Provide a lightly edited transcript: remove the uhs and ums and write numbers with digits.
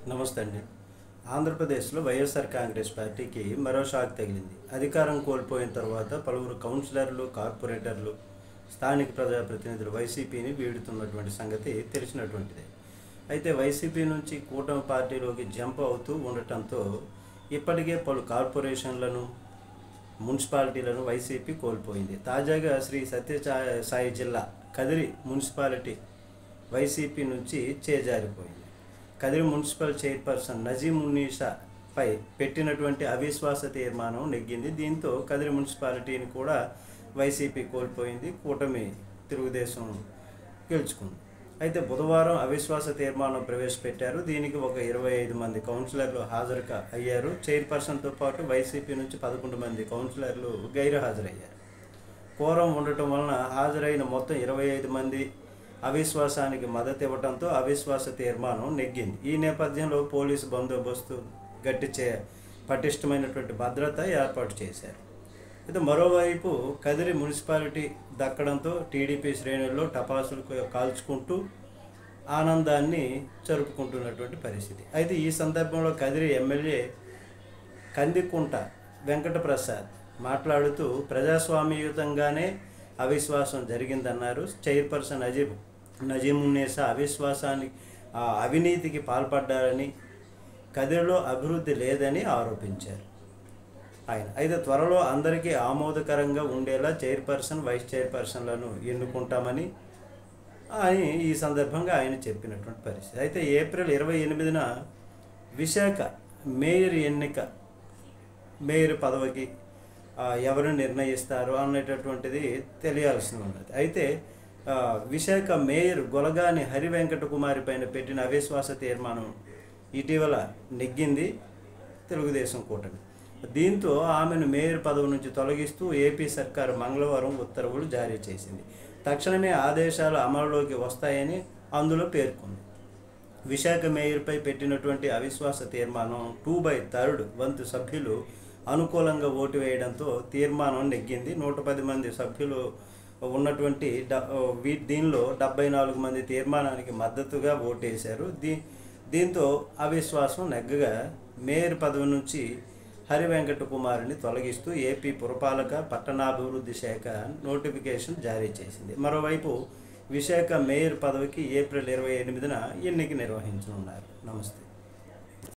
నమస్తే అండి. ఆంధ్రప్రదేశ్లో వైఎస్ఆర్ కాంగ్రెస్ పార్టీకి మరో షాక్ తగిలింది. అధికారం కోల్పోయిన తర్వాత పలువురు కౌన్సిలర్లు, కార్పొరేటర్లు, స్థానిక ప్రజాప్రతినిధులు వైసీపీని వీడుతున్నటువంటి సంగతి తెలిసినటువంటిదే. అయితే వైసీపీ నుంచి కూటమి పార్టీలోకి జంప్ అవుతూ ఉండటంతో ఇప్పటికే పలు కార్పొరేషన్లను, మున్సిపాలిటీలను వైసీపీ కోల్పోయింది. తాజాగా శ్రీ సత్యసాయి జిల్లా కదిరి మున్సిపాలిటీ వైసీపీ నుంచి చేజారిపోయింది. కదిరి మున్సిపల్ చైర్పర్సన్ నజీమున్నీసాపై పెట్టినటువంటి అవిశ్వాస తీర్మానం నెగ్గింది. దీంతో కదిరి మున్సిపాలిటీని కూడా వైసీపీ కోల్పోయింది. కూటమి తెలుగుదేశం గెలుచుకుంది. అయితే బుధవారం అవిశ్వాస తీర్మానం ప్రవేశపెట్టారు. దీనికి ఒక 25 మంది కౌన్సిలర్లు హాజరు అయ్యారు. చైర్పర్సన్తో పాటు వైసీపీ నుంచి 11 మంది కౌన్సిలర్లు గైరు హాజరయ్యారు. కోరం ఉండటం వలన హాజరైన మొత్తం 25 మంది అవిశ్వాసానికి మద్దతు ఇవ్వడంతో అవిశ్వాస తీర్మానం నెగ్గింది. ఈ నేపథ్యంలో పోలీసు బందోబస్తు పటిష్టమైనటువంటి భద్రత ఏర్పాటు చేశారు. అయితే మరోవైపు కదిరి మున్సిపాలిటీ దక్కడంతో టీడీపీ శ్రేణుల్లో టపాసులు కాల్చుకుంటూ ఆనందాన్ని జరుపుకుంటున్నటువంటి పరిస్థితి. అయితే ఈ సందర్భంలో కదిరి ఎమ్మెల్యే కందికుంట వెంకటప్రసాద్ మాట్లాడుతూ ప్రజాస్వామ్యయుతంగానే అవిశ్వాసం జరిగిందన్నారు. చైర్పర్సన్ నజీమున్నీసా అవినీతికి పాల్పడ్డారని, కదిరిలో అభివృద్ధి లేదని ఆరోపించారు ఆయన. అయితే త్వరలో అందరికీ ఆమోదకరంగా ఉండేలా చైర్పర్సన్, వైస్ చైర్పర్సన్లను ఎన్నుకుంటామని ఈ సందర్భంగా ఆయన చెప్పినటువంటి పరిస్థితి. అయితే ఏప్రిల్ 28న విశాఖ మేయర్ పదవికి ఎవరు నిర్ణయిస్తారు అనేటటువంటిది తెలియాల్సి ఉన్నది. అయితే విశాఖ మేయర్ గొలగాని హరివెంకట కుమారి పైన పెట్టిన అవిశ్వాస తీర్మానం ఇటీవల నెగ్గింది తెలుగుదేశం కూటమి. దీంతో ఆమెను మేయర్ పదవి నుంచి తొలగిస్తూ ఏపీ సర్కారు మంగళవారం ఉత్తర్వులు జారీ చేసింది. తక్షణమే ఆదేశాలు అమలులోకి వస్తాయని అందులో పేర్కొంది. విశాఖ మేయర్పై పెట్టినటువంటి అవిశ్వాస తీర్మానం 2/3 వంతు సభ్యులు అనుకూలంగా ఓటు వేయడంతో తీర్మానం నెగ్గింది. 110 మంది సభ్యులు ఉన్నటువంటి దీనిలో 74 మంది తీర్మానానికి మద్దతుగా ఓటేశారు. దీంతో అవిశ్వాసం నెగ్గగా మేయర్ పదవి నుంచి హరివెంకట కుమారిని తొలగిస్తూ ఏపీ పురపాలక పట్టణాభివృద్ధి శాఖ నోటిఫికేషన్ జారీ చేసింది. మరోవైపు విశాఖ మేయర్ పదవికి ఏప్రిల్ 28న ఎన్నిక నిర్వహించనున్నారు. నమస్తే.